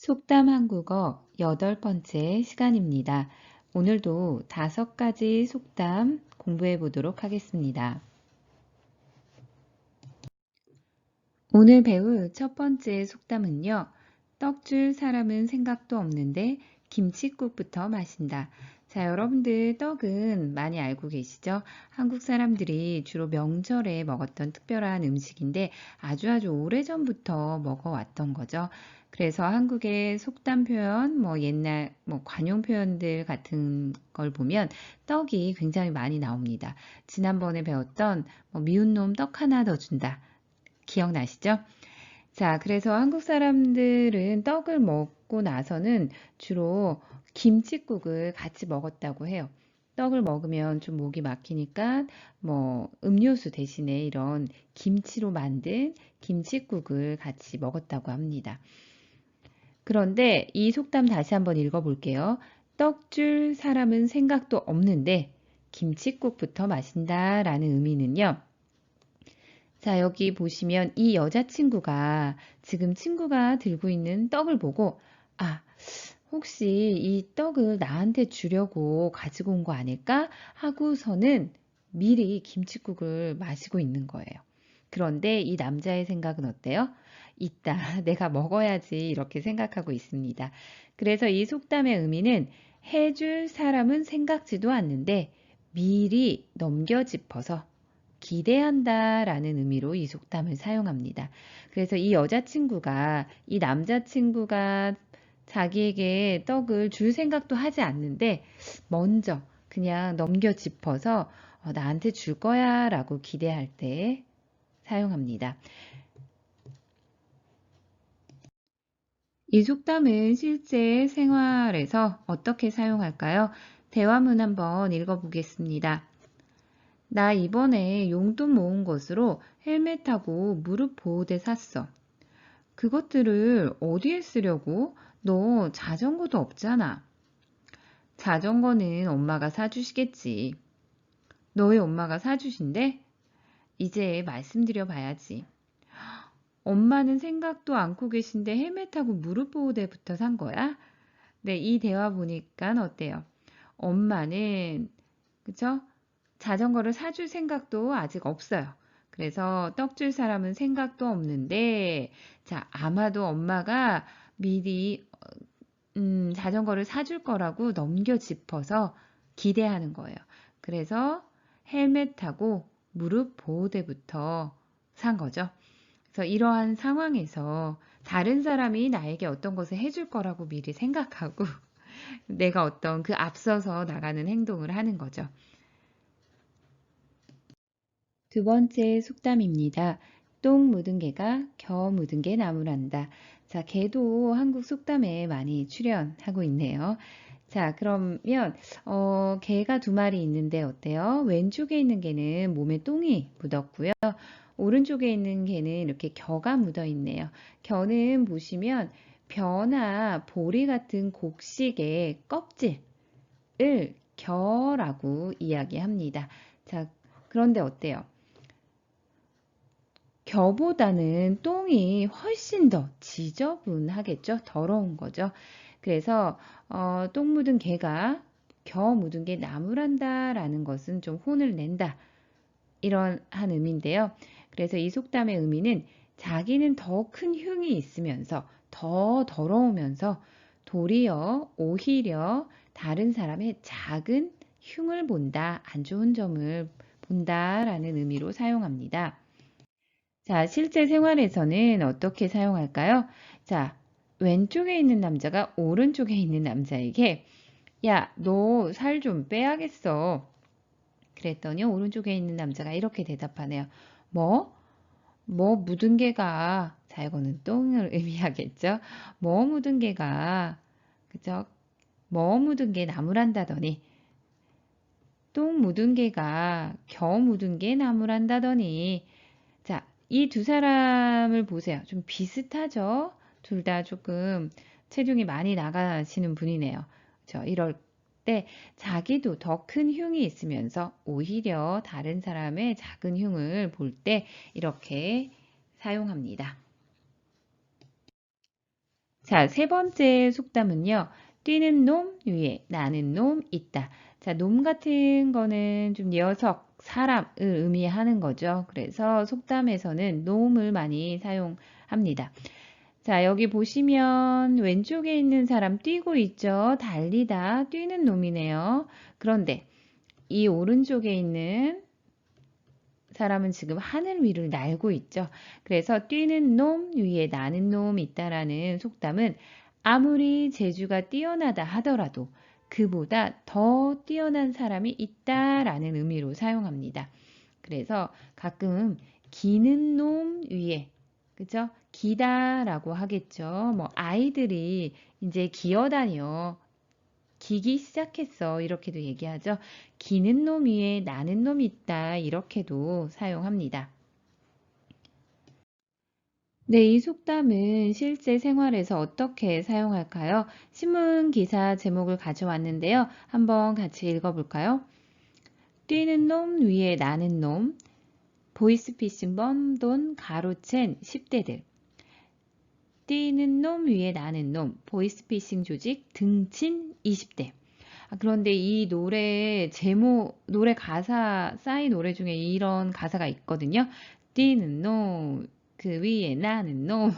속담 한국어 8번째 시간입니다. 오늘도 5가지 속담 공부해 보도록 하겠습니다. 오늘 배울 첫 번째 속담은요. 떡 줄 사람은 생각도 없는데 김칫국부터 마신다. 자, 여러분들 떡은 많이 알고 계시죠? 한국 사람들이 주로 명절에 먹었던 특별한 음식인데 아주 오래전부터 먹어왔던 거죠. 그래서 한국의 속담 표현, 옛날 관용 표현들 같은 걸 보면 떡이 굉장히 많이 나옵니다. 지난번에 배웠던 미운 놈 떡 하나 더 준다. 기억나시죠? 자, 그래서 한국 사람들은 떡을 먹고 나서는 주로 김칫국을 같이 먹었다고 해요. 떡을 먹으면 좀 목이 막히니까 음료수 대신에 이런 김치로 만든 김칫국을 같이 먹었다고 합니다. 그런데 이 속담 다시 한번 읽어볼게요. 떡 줄 사람은 생각도 없는데 김칫국부터 마신다 라는 의미는요. 자, 여기 보시면 이 여자친구가 지금 친구가 들고 있는 떡을 보고, 아, 혹시 이 떡을 나한테 주려고 가지고 온 거 아닐까? 하고서는 미리 김칫국을 마시고 있는 거예요. 그런데 이 남자의 생각은 어때요? 이따 내가 먹어야지 이렇게 생각하고 있습니다. 그래서 이 속담의 의미는 해줄 사람은 생각지도 않는데 미리 넘겨짚어서 기대한다라는 의미로 이 속담을 사용합니다. 그래서 이 남자친구가 자기에게 떡을 줄 생각도 하지 않는데 먼저 그냥 넘겨 짚어서 나한테 줄 거야 라고 기대할 때 사용합니다. 이 속담은 실제 생활에서 어떻게 사용할까요? 대화문 한번 읽어보겠습니다. 나 이번에 용돈 모은 것으로 헬멧하고 무릎 보호대 샀어. 그것들을 어디에 쓰려고? 너 자전거도 없잖아. 자전거는 엄마가 사주시겠지. 너희 엄마가 사주신대? 이제 말씀드려 봐야지. 엄마는 생각도 않고 계신데 헬멧하고 무릎 보호대부터 산 거야? 네, 이 대화 보니까 어때요? 엄마는, 그쵸? 자전거를 사줄 생각도 아직 없어요. 그래서 떡 줄 사람은 생각도 없는데, 자, 아마도 엄마가 미리 자전거를 사줄 거라고 넘겨 짚어서 기대하는 거예요. 그래서 헬멧하고 무릎 보호대부터 산 거죠. 그래서 이러한 상황에서 다른 사람이 나에게 어떤 것을 해줄 거라고 미리 생각하고 내가 어떤 그 앞서서 나가는 행동을 하는 거죠. 두 번째 속담입니다. 똥 묻은 개가 겨 묻은 개 나무란다. 자, 개도 한국 속담에 많이 출연하고 있네요. 자, 그러면 개가 두 마리 있는데 어때요? 왼쪽에 있는 개는 몸에 똥이 묻었고요. 오른쪽에 있는 개는 이렇게 겨가 묻어 있네요. 겨는 보시면 벼나 보리 같은 곡식의 껍질을 겨라고 이야기합니다. 자, 그런데 어때요? 겨보다는 똥이 훨씬 더 지저분하겠죠? 더러운 거죠. 그래서 똥 묻은 개가 겨 묻은 게 나무란다 라는 것은 좀 혼을 낸다. 이런 한 의미인데요. 그래서 이 속담의 의미는 자기는 더 큰 흉이 있으면서 더 더러우면서 도리어 오히려 다른 사람의 작은 흉을 본다, 안 좋은 점을 본다라는 의미로 사용합니다. 자, 실제 생활에서는 어떻게 사용할까요? 자, 왼쪽에 있는 남자가 오른쪽에 있는 남자에게 야, 너 살 좀 빼야겠어. 그랬더니 오른쪽에 있는 남자가 이렇게 대답하네요. 뭐? 뭐 묻은 개가, 자, 이거는 똥을 의미하겠죠? 뭐 묻은 개가, 그죠? 뭐 묻은 게 나무란다더니, 똥 묻은 개가 겨 묻은 게 나무란다더니, 자, 이 두 사람을 보세요. 좀 비슷하죠? 둘 다 조금 체중이 많이 나가시는 분이네요. 이럴 때 자기도 더 큰 흉이 있으면서 오히려 다른 사람의 작은 흉을 볼 때 이렇게 사용합니다. 자, 세 번째 속담은요. 뛰는 놈 위에 나는 놈 있다. 자, 놈 같은 거는 좀 녀석, 사람을 의미하는 거죠. 그래서 속담에서는 놈을 많이 사용합니다. 자, 여기 보시면 왼쪽에 있는 사람 뛰고 있죠. 달리다, 뛰는 놈이네요. 그런데 이 오른쪽에 있는 사람은 지금 하늘 위를 날고 있죠. 그래서 뛰는 놈 위에 나는 놈 있다라는 속담은 아무리 재주가 뛰어나다 하더라도 그보다 더 뛰어난 사람이 있다라는 의미로 사용합니다. 그래서 가끔 기는 놈 위에, 그죠? 기다라고 하겠죠. 뭐 아이들이 이제 기어다녀. 기기 시작했어. 이렇게도 얘기하죠. 기는 놈 위에 나는 놈 있다. 이렇게도 사용합니다. 네, 이 속담은 실제 생활에서 어떻게 사용할까요? 신문 기사 제목을 가져왔는데요. 한번 같이 읽어볼까요? 뛰는 놈 위에 나는 놈, 보이스피싱 범돈 가로챈 10대들. 뛰는 놈 위에 나는 놈, 보이스피싱 조직 등친 20대. 그런데 이 노래 제목, 노래 가사, 싸이 노래 중에 이런 가사가 있거든요. 뛰는 놈, 그 위에 나는 놈.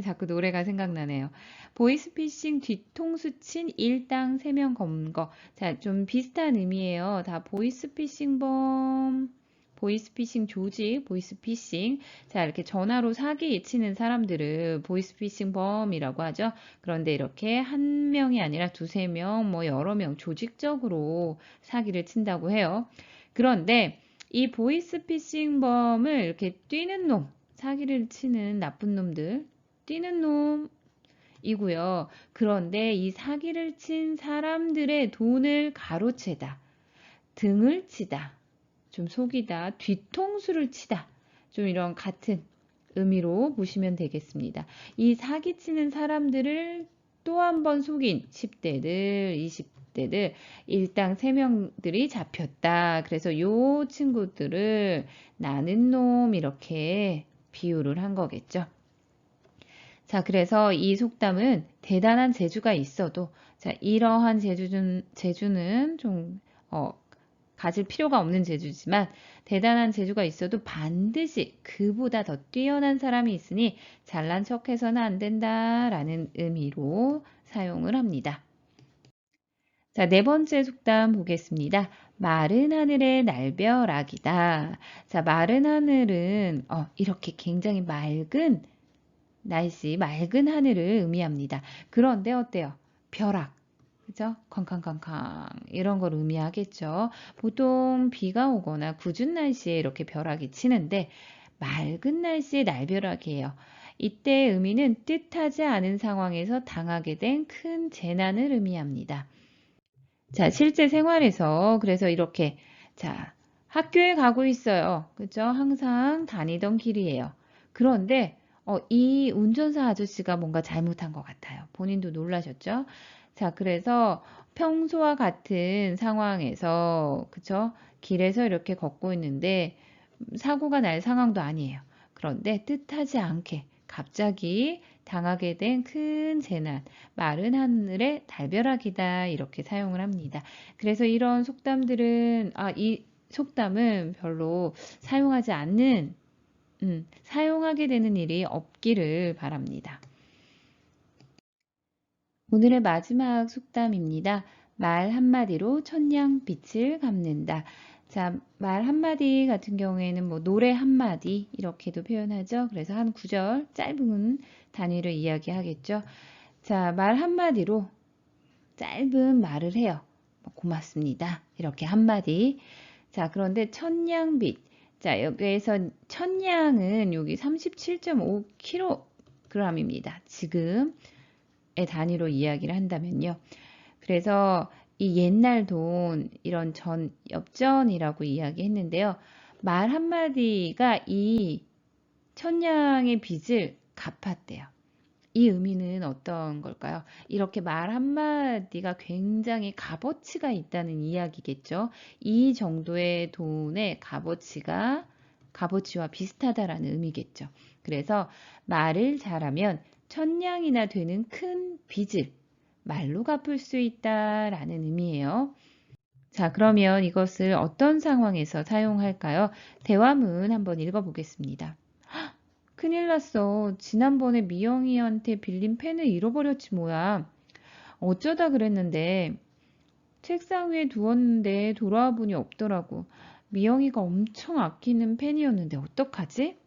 자꾸 노래가 생각나네요. 보이스피싱 뒤통수 친 일당 3명 검거. 자, 좀 비슷한 의미예요. 다 보이스피싱범, 보이스피싱 조직, 보이스피싱. 자, 이렇게 전화로 사기 치는 사람들을 보이스피싱범이라고 하죠. 그런데 이렇게 한 명이 아니라 두세 명, 뭐 여러 명 조직적으로 사기를 친다고 해요. 그런데 이 보이스피싱범을 이렇게 뛰는 놈, 사기를 치는 나쁜 놈들, 뛰는 놈이고요. 그런데 이 사기를 친 사람들의 돈을 가로채다, 등을 치다, 좀 속이다, 뒤통수를 치다, 좀 이런 같은 의미로 보시면 되겠습니다. 이 사기치는 사람들을 또 한 번 속인 10대들, 20대들, 일당 3명들이 잡혔다. 그래서 요 친구들을 나는 놈 이렇게 비유를 한 거겠죠. 자, 그래서 이 속담은 대단한 재주가 있어도, 자, 이러한 재주는 좀, 가질 필요가 없는 재주지만, 대단한 재주가 있어도 반드시 그보다 더 뛰어난 사람이 있으니 잘난 척해서는 안 된다라는 의미로 사용을 합니다. 자, 네 번째 속담 보겠습니다. 마른 하늘의 날벼락이다. 자, 마른 하늘은 이렇게 굉장히 맑은 날씨, 맑은 하늘을 의미합니다. 그런데 어때요? 벼락, 그죠? 쾅쾅쾅쾅 이런 걸 의미하겠죠. 보통 비가 오거나 궂은 날씨에 이렇게 벼락이 치는데 맑은 날씨의 날벼락이에요. 이때 의미는 뜻하지 않은 상황에서 당하게 된 큰 재난을 의미합니다. 자, 실제 생활에서 그래서 이렇게 자, 학교에 가고 있어요. 그죠? 항상 다니던 길이에요. 그런데 이 운전사 아저씨가 뭔가 잘못한 것 같아요. 본인도 놀라셨죠? 자, 그래서 평소와 같은 상황에서 그죠? 길에서 이렇게 걷고 있는데 사고가 날 상황도 아니에요. 그런데 뜻하지 않게 갑자기 당하게 된 큰 재난, 마른 하늘의 달벼락이다 이렇게 사용을 합니다. 그래서 이런 속담들은 이 속담은 별로 사용하지 않는 사용하게 되는 일이 없기를 바랍니다. 오늘의 마지막 속담입니다. 말 한마디로 천냥빛을 갚는다. 자, 말 한마디 같은 경우에는 뭐 노래 한마디 이렇게도 표현하죠. 그래서 한 구절 짧은 단위를 이야기하겠죠. 자, 말 한마디로 짧은 말을 해요. 고맙습니다. 이렇게 한마디. 자, 그런데 천냥빛. 자, 여기에서 천냥은 여기 37.5kg입니다. 지금의 단위로 이야기를 한다면요. 그래서 이 옛날 돈, 이런 엽전이라고 이야기했는데요. 말 한마디가 이 천냥의 빚을 갚았대요. 이 의미는 어떤 걸까요? 이렇게 말 한마디가 굉장히 값어치가 있다는 이야기겠죠. 이 정도의 돈의 값어치와 비슷하다라는 의미겠죠. 그래서 말을 잘하면 천냥이나 되는 큰 빚을 말로 갚을 수 있다라는 의미예요. 자, 그러면 이것을 어떤 상황에서 사용할까요? 대화문 한번 읽어보겠습니다. 큰일 났어. 지난번에 미영이한테 빌린 펜을 잃어버렸지 뭐야. 어쩌다 그랬는데 책상 위에 두었는데 돌아와 보니 없더라고. 미영이가 엄청 아끼는 펜이었는데 어떡하지?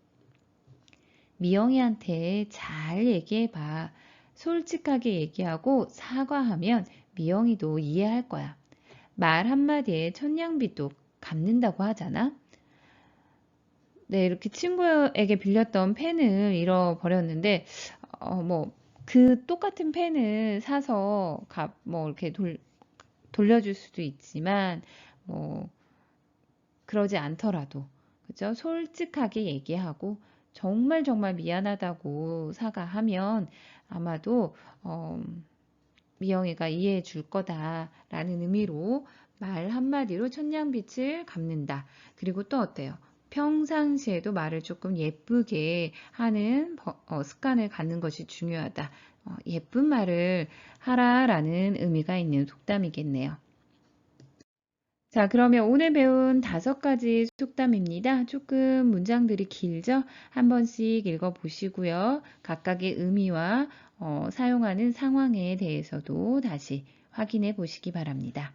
미영이한테 잘 얘기해봐. 솔직하게 얘기하고 사과하면 미영이도 이해할 거야. 말 한마디에 천냥빚도 갚는다고 하잖아. 네, 이렇게 친구에게 빌렸던 펜을 잃어버렸는데, 그 똑같은 펜을 사서 이렇게 돌려줄 수도 있지만, 뭐, 그러지 않더라도, 그죠? 솔직하게 얘기하고, 정말 정말 미안하다고 사과하면 아마도, 미영이가 이해해 줄 거다라는 의미로 말 한마디로 천냥빚을 갚는다. 그리고 또 어때요? 평상시에도 말을 조금 예쁘게 하는 습관을 갖는 것이 중요하다. 예쁜 말을 하라라는 의미가 있는 속담이겠네요. 자, 그러면 오늘 배운 5가지 속담입니다. 조금 문장들이 길죠? 한 번씩 읽어보시고요. 각각의 의미와 사용하는 상황에 대해서도 다시 확인해 보시기 바랍니다.